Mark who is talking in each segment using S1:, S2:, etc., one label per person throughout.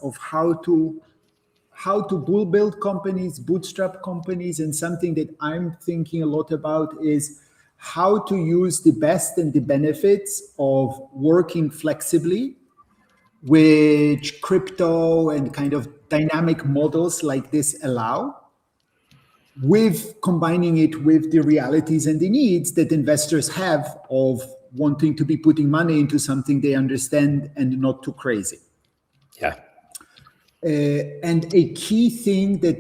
S1: of how to build companies, bootstrap companies, and something that I'm thinking a lot about is how to use the best and the benefits of working flexibly, which crypto and kind of dynamic models like this allow, with combining it with the realities and the needs that investors have of wanting to be putting money into something they understand and not too crazy.
S2: Yeah.
S1: And a key thing that,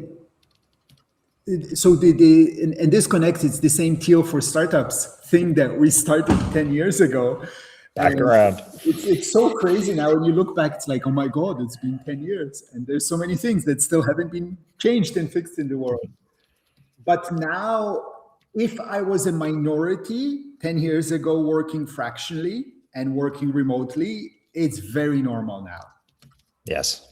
S1: so and this connects, it's the same Teal for Startups thing that we started 10 years ago.
S2: Back around.
S1: It's so crazy now. When you look back, it's like, oh my God, it's been 10 years. And there's so many things that still haven't been changed and fixed in the world. But now, if I was a minority 10 years ago working fractionally and working remotely, it's very normal now.
S2: Yes.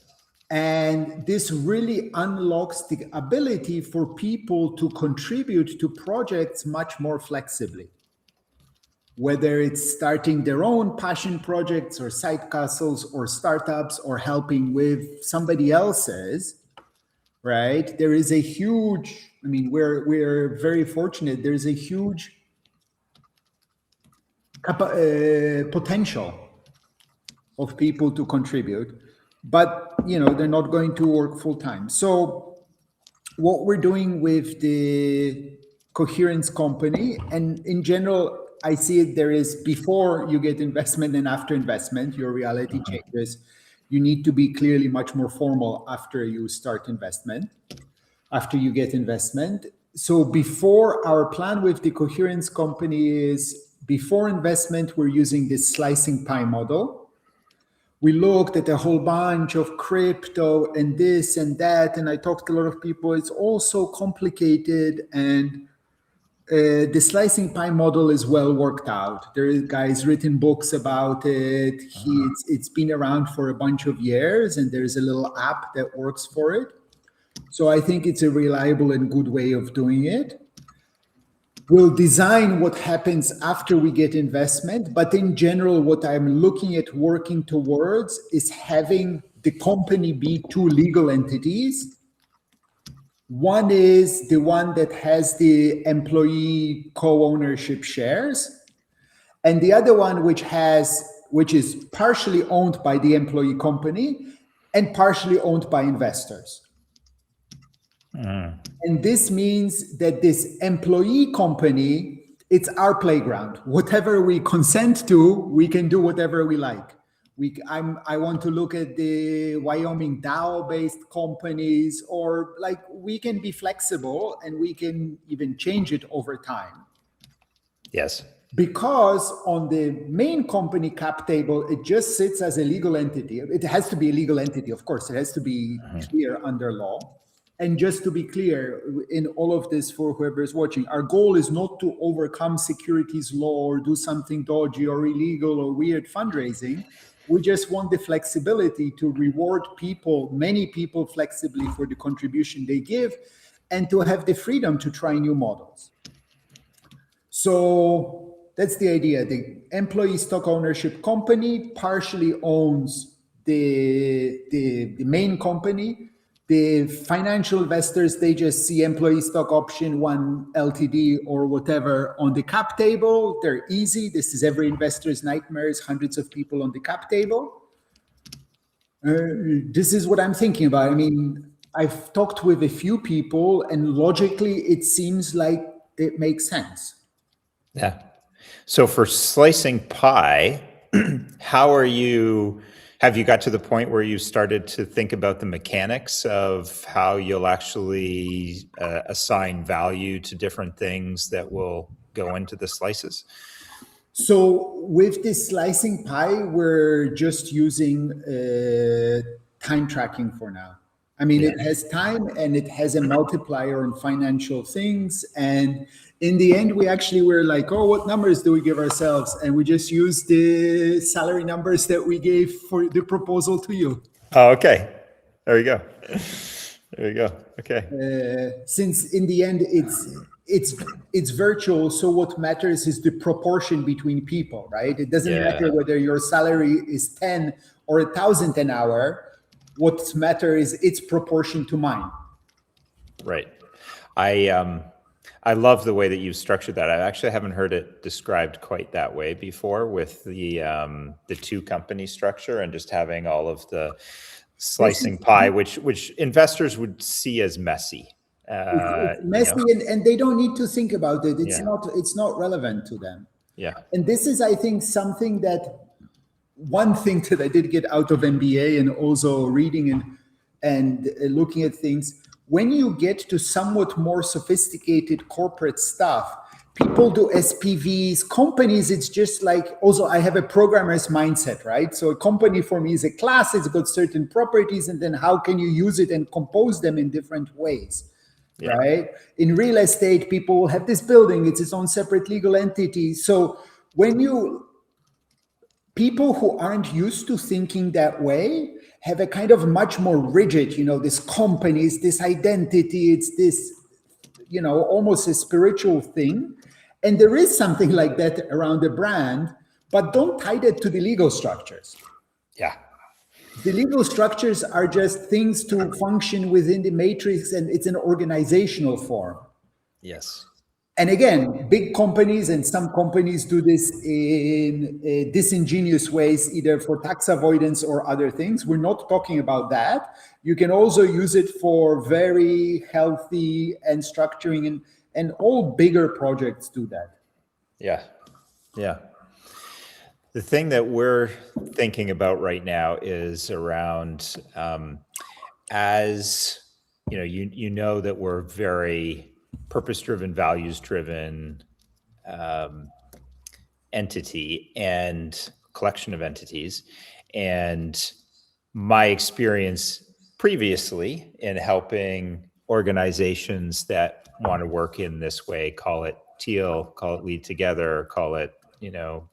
S1: And this really unlocks the ability for people to contribute to projects much more flexibly. Whether it's starting their own passion projects or side castles or startups or helping with somebody else's, right? There is a huge, I mean, we're very fortunate. There's a huge potential of people to contribute, but they're not going to work full time. So what we're doing with the Coherence company, and in general, I see it, there is before you get investment and after investment, your reality changes. You need to be clearly much more formal after you start investment, after you get investment. So before, our plan with the Coherence company is, before investment, we're using this slicing pie model. We looked at a whole bunch of crypto and this and that, and I talked to a lot of people. It's all so complicated, and the slicing pie model is well worked out. There is guys written books about it. It's been around for a bunch of years, and there's a little app that works for it. So I think it's a reliable and good way of doing it. We'll design what happens after we get investment, but in general, what I'm looking at working towards is having the company be two legal entities. One is the one that has the employee co-ownership shares, and the other one which is partially owned by the employee company and partially owned by investors. And this means that this employee company, it's our playground. Whatever we consent to, we can do whatever we like. I want to look at the Wyoming DAO-based companies, or like, we can be flexible and we can even change it over time.
S2: Yes. Because
S1: on the main company cap table, it just sits as a legal entity. It has to be a legal entity, of course. It has to be clear under law. And just to be clear, in all of this, for whoever is watching, our goal is not to overcome securities law or do something dodgy or illegal or weird fundraising. We just want the flexibility to reward people, many people, flexibly for the contribution they give, and to have the freedom to try new models. So that's the idea. The employee stock ownership company partially owns the main company. The financial investors, they just see employee stock option 1 LTD or whatever on the cap table. They're easy. This is every investor's nightmares, hundreds of people on the cap table. This is what I'm thinking about. I mean, I've talked with a few people, and logically, it seems like it makes sense.
S2: Yeah. So for slicing pie, have you got to the point where you started to think about the mechanics of how you'll actually assign value to different things that will go into the slices?
S1: So with this slicing pie, we're just using time tracking for now. I mean, it has time and it has a multiplier on financial things. And in the end, we actually were like, oh, what numbers do we give ourselves? And we just used the salary numbers that we gave for the proposal to you.
S2: Oh, okay. There you go. There you go. Okay.
S1: Since in the end, it's virtual. So what matters is the proportion between people, right? It doesn't matter whether your salary is 10 or 1,000 an hour. What's matter is its proportion to mine.
S2: Right. I love the way that you've structured that. I actually haven't heard it described quite that way before, with the two company structure and just having all of the slicing pie, which investors would see as messy.
S1: It's messy, and they don't need to think about it. It's not relevant to them.
S2: Yeah.
S1: And this is, I think, something that one thing that I did get out of MBA and also reading and looking at things. When you get to somewhat more sophisticated corporate stuff, people do SPVs, companies, it's just like, also I have a programmer's mindset, right? So a company for me is a class, it's got certain properties, and then how can you use it and compose them in different ways, right? In real estate, people have this building, it's its own separate legal entity. So people who aren't used to thinking that way have a kind of much more rigid, this companies, this identity, it's this, almost a spiritual thing. And there is something like that around the brand, but don't tie that to the legal structures.
S2: Yeah.
S1: The legal structures are just things to function within the matrix, and it's an organizational form.
S2: Yes.
S1: And again, big companies and some companies do this in disingenuous ways, either for tax avoidance or other things. We're not talking about that. You can also use it for very healthy and structuring, and all bigger projects do that.
S2: Yeah. Yeah. The thing that we're thinking about right now is around, as you know that we're very purpose-driven, values-driven entity and collection of entities. And my experience previously in helping organizations that want to work in this way, call it teal, call it lead together, call it,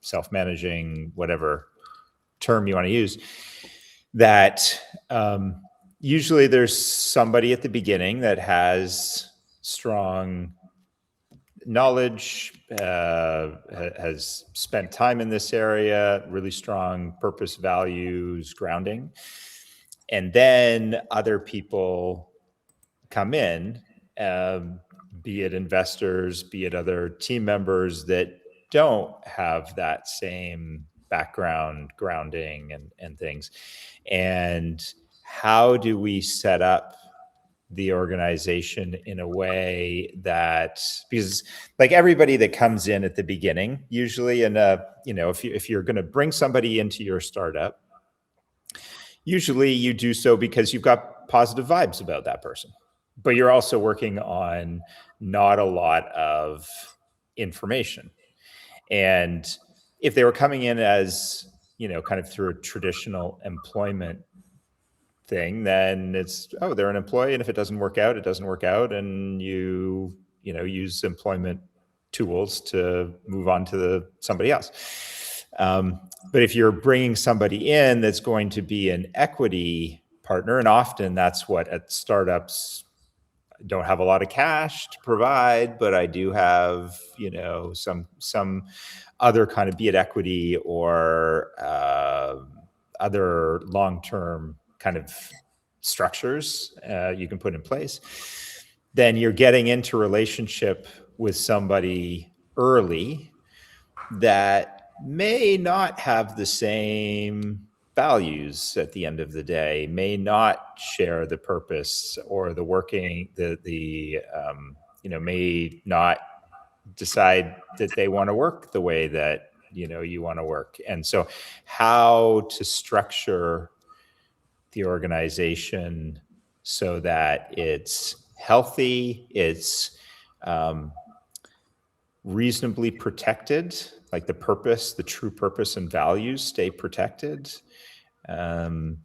S2: self-managing, whatever term you want to use, that usually there's somebody at the beginning that has strong knowledge, has spent time in this area, really strong purpose, values, grounding. And then other people come in, be it investors, be it other team members that don't have that same background, grounding, and things. And how do we set up the organization in a way that, because like everybody that comes in at the beginning, usually if you're going to bring somebody into your startup, usually you do so because you've got positive vibes about that person, but you're also working on not a lot of information. And if they were coming in as, kind of through a traditional employment thing, then it's, they're an employee, and if it doesn't work out, it doesn't work out, and you use employment tools to move on to somebody else. But if you're bringing somebody in that's going to be an equity partner, and often that's what at startups, don't have a lot of cash to provide, but I do have, some other kind of, be it equity or other long-term kind of structures you can put in place, then you're getting into relationship with somebody early that may not have the same values at the end of the day, may not share the purpose or the working, may not decide that they want to work the way that, you want to work. And so how to structure the organization so that it's healthy, it's reasonably protected, like the purpose, the true purpose and values stay protected. And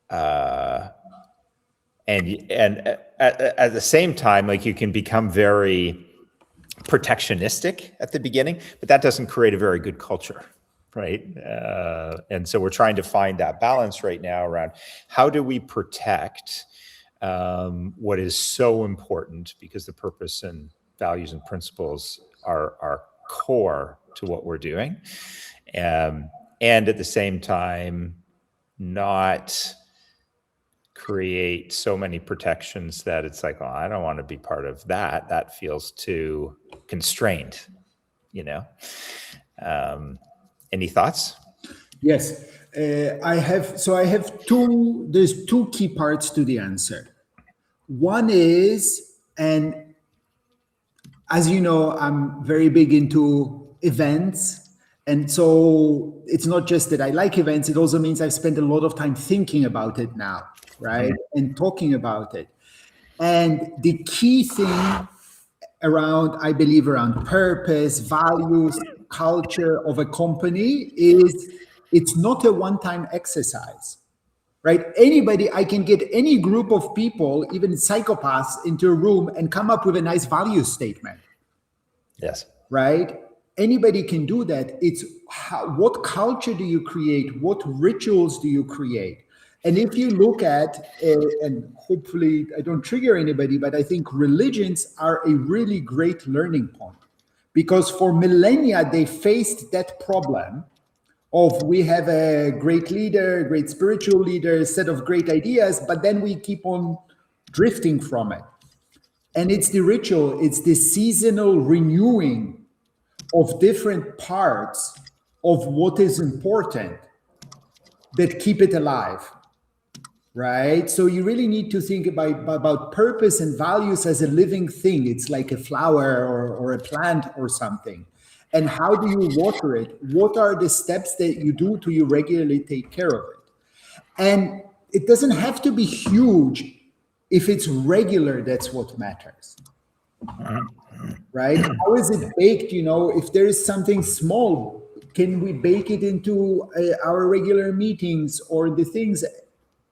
S2: at the same time, like you can become very protectionistic at the beginning, but that doesn't create a very good culture, right? And so we're trying to find that balance right now around how do we protect what is so important, because the purpose and values and principles are core to what we're doing. And at the same time, not create so many protections that it's like, oh, I don't want to be part of that. That feels too constrained, you know? Any thoughts?
S1: Yes, I have. So I have there's two key parts to the answer. One is, and as you know, I'm very big into events. And so it's not just that I like events, it also means I've spent a lot of time thinking about it now, right? And talking about it. And the key thing around, I believe, around purpose, values, culture of a company is it's not a one-time exercise, right? Anybody, I can get any group of people, even psychopaths, into a room and come up with a nice value statement.
S2: Yes.
S1: Right? Anybody can do that. It's what culture do you create? What rituals do you create? And if you look at, and hopefully I don't trigger anybody, but I think religions are a really great learning point, because for millennia, they faced that problem of we have a great leader, great spiritual leader, a set of great ideas, but then we keep on drifting from it. And it's the ritual, it's the seasonal renewing of different parts of what is important that keep it alive, right? So you really need to think about purpose and values as a living thing. It's like a flower or a plant or something. And how do you water it? What are the steps that you do to you regularly take care of it? And it doesn't have to be huge. If it's regular, that's what matters. Right? How is it baked? You know, if there is something small, can we bake it into our regular meetings or the things?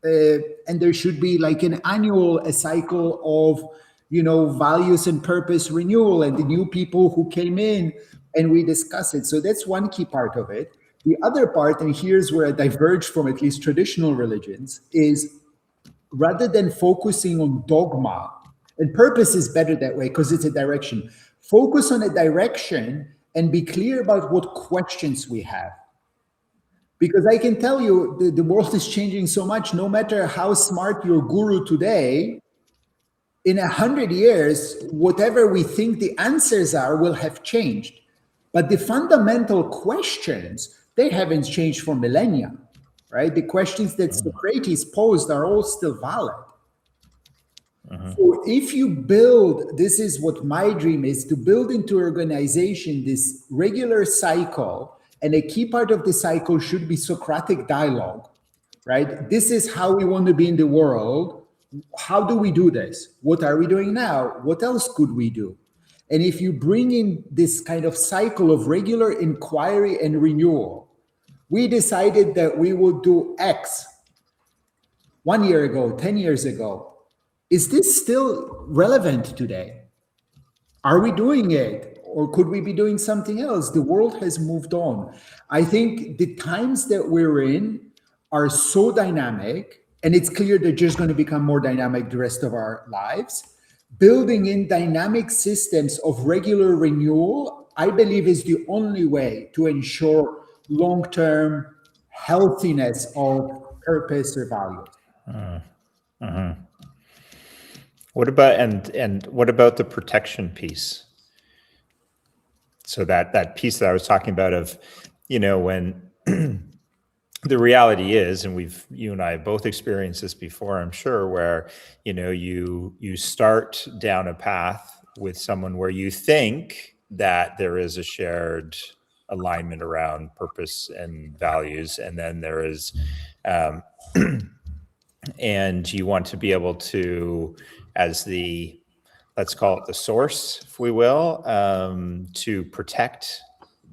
S1: And there should be like an annual a cycle of, you know, values and purpose renewal, and the new people who came in, and we discuss it. So that's one key part of it. The other part, and here's where I diverge from at least traditional religions, is rather than focusing on dogma, and purpose is better that way because it's a direction. Focus on a direction and be clear about what questions we have. Because I can tell you the world is changing so much. No matter how smart your guru today, in 100 years, whatever we think the answers are will have changed. But the fundamental questions, they haven't changed for millennia, right? The questions that Socrates posed are all still valid. So if you build, this is what my dream is, to build into organization this regular cycle, and a key part of the cycle should be Socratic dialogue, right? This is how we want to be in the world. How do we do this? What are we doing now? What else could we do? And if you bring in this kind of cycle of regular inquiry and renewal, we decided that we would do X 1 year ago, 10 years ago. Is this still relevant today? Are we doing it? Or could we be doing something else? The world has moved on. I think the times that we're in are so dynamic, and it's clear they're just going to become more dynamic the rest of our lives. Building in dynamic systems of regular renewal, I believe, is the only way to ensure long-term healthiness of purpose or values.
S2: What about and what about the protection piece? So that piece that I was talking about of, you know, when the reality is, and you and I have both experienced this before, I'm sure, where, you know, you start down a path with someone where you think that there is a shared alignment around purpose and values, and then there is, and you want to be able to, as the, let's call it the source, if we will, to protect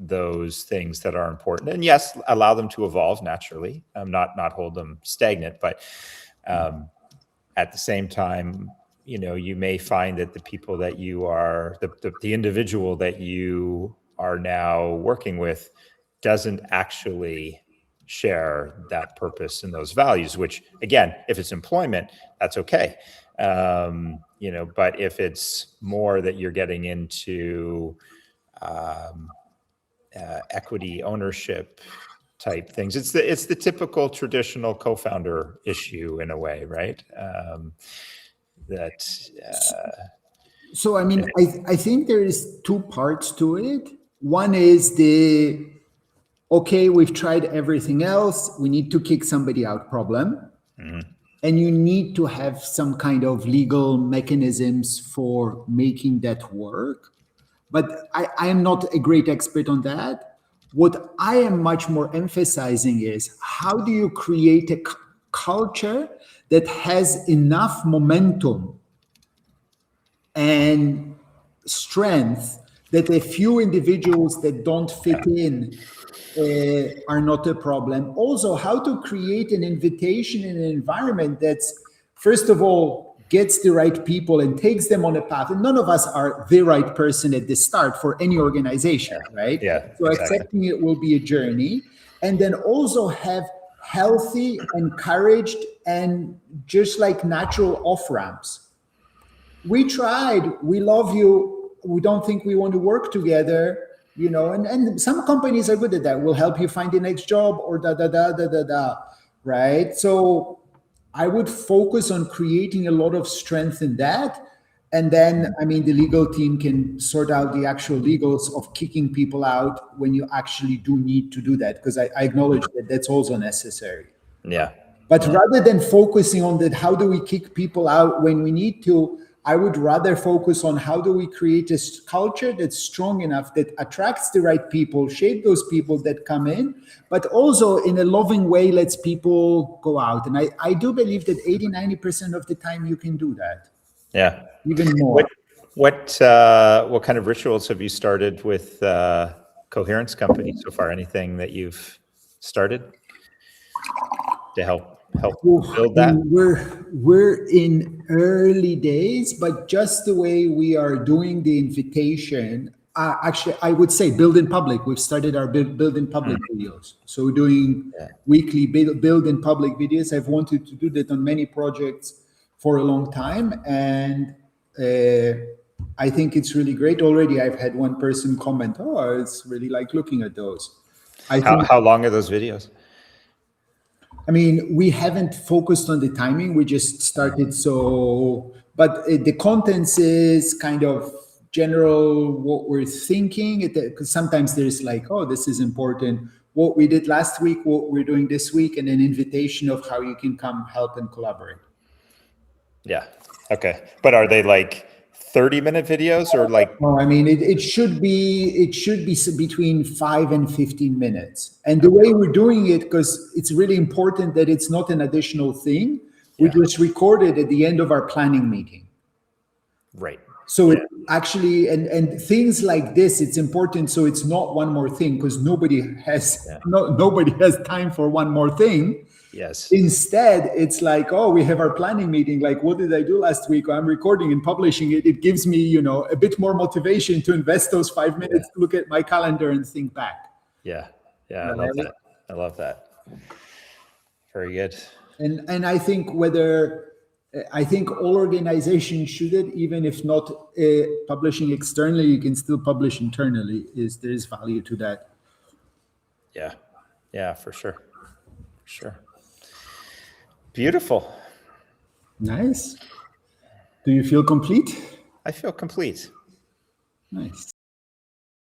S2: those things that are important, and yes, allow them to evolve naturally, not hold them stagnant, but at the same time, you know, you may find that the people that you are, the individual that you are now working with doesn't actually share that purpose and those values, which again, if it's employment, that's okay. You know, but if it's more that you're getting into equity, ownership, type things. It's the typical traditional co-founder issue in a way, right?
S1: So, I mean, I think there is two parts to it. One is okay, we've tried everything else. We need to kick somebody out problem. And you need to have some kind of legal mechanisms for making that work. But I am not a great expert on that. What I am much more emphasizing is how do you create a culture that has enough momentum and strength that a few individuals that don't fit in are not a problem. Also, how to create an invitation in an environment that's, first of all, gets the right people and takes them on a path. And none of us are the right person at the start for any organization, right?
S2: Yeah.
S1: So
S2: exactly.
S1: accepting it will be a journey. And then also have healthy, encouraged, and just like natural off-ramps. We tried, we love you, we don't think we want to work together, and some companies are good at that. We'll help you find the next job or right? So I would focus on creating a lot of strength in that. And then, I mean, the legal team can sort out the actual legals of kicking people out when you actually do need to do that, because I acknowledge that that's also necessary.
S2: Yeah.
S1: But rather than focusing on that, how do we kick people out when we need to, I would rather focus on how do we create a culture that's strong enough that attracts the right people, shape those people that come in, but also in a loving way lets people go out. And I do believe that 80-90% of the time you can do that.
S2: Yeah.
S1: Even more.
S2: What kind of rituals have you started with Coherence Company so far? Anything that you've started to help build that?
S1: We're in early days, but just the way we are doing the invitation, actually, I would say build in public. We've started our build in public videos. So we're doing weekly build in public videos. I've wanted to do that on many projects for a long time. And I think it's really great. Already I've had one person comment, oh, it's really like looking at those.
S2: How long are those videos?
S1: I mean, we haven't focused on the timing. We just started. But the contents is kind of general what we're thinking. Because sometimes there's like, oh, this is important. What we did last week, what we're doing this week, and an invitation of how you can come help and collaborate.
S2: Yeah. Okay. But are they like 30-minute videos or like?
S1: No, I mean, it should be between 5 and 15 minutes. And the way we're doing it, because it's really important that it's not an additional thing, we just record it at the end of our planning meeting.
S2: Right.
S1: So it actually, and things like this, it's important. So it's not one more thing, because nobody has time for one more thing.
S2: Yes.
S1: Instead, it's like, oh, we have our planning meeting. Like, what did I do last week? I'm recording and publishing it. It gives me, a bit more motivation to invest those 5 minutes to look at my calendar and think back.
S2: Yeah. Yeah. I love that. I love that. Very good.
S1: And I think all organizations should it, even if not publishing externally, you can still publish internally. There is value to that.
S2: Yeah. Yeah, for sure. For sure. Beautiful.
S1: Nice. Do you feel complete?
S2: I feel complete.
S1: Nice.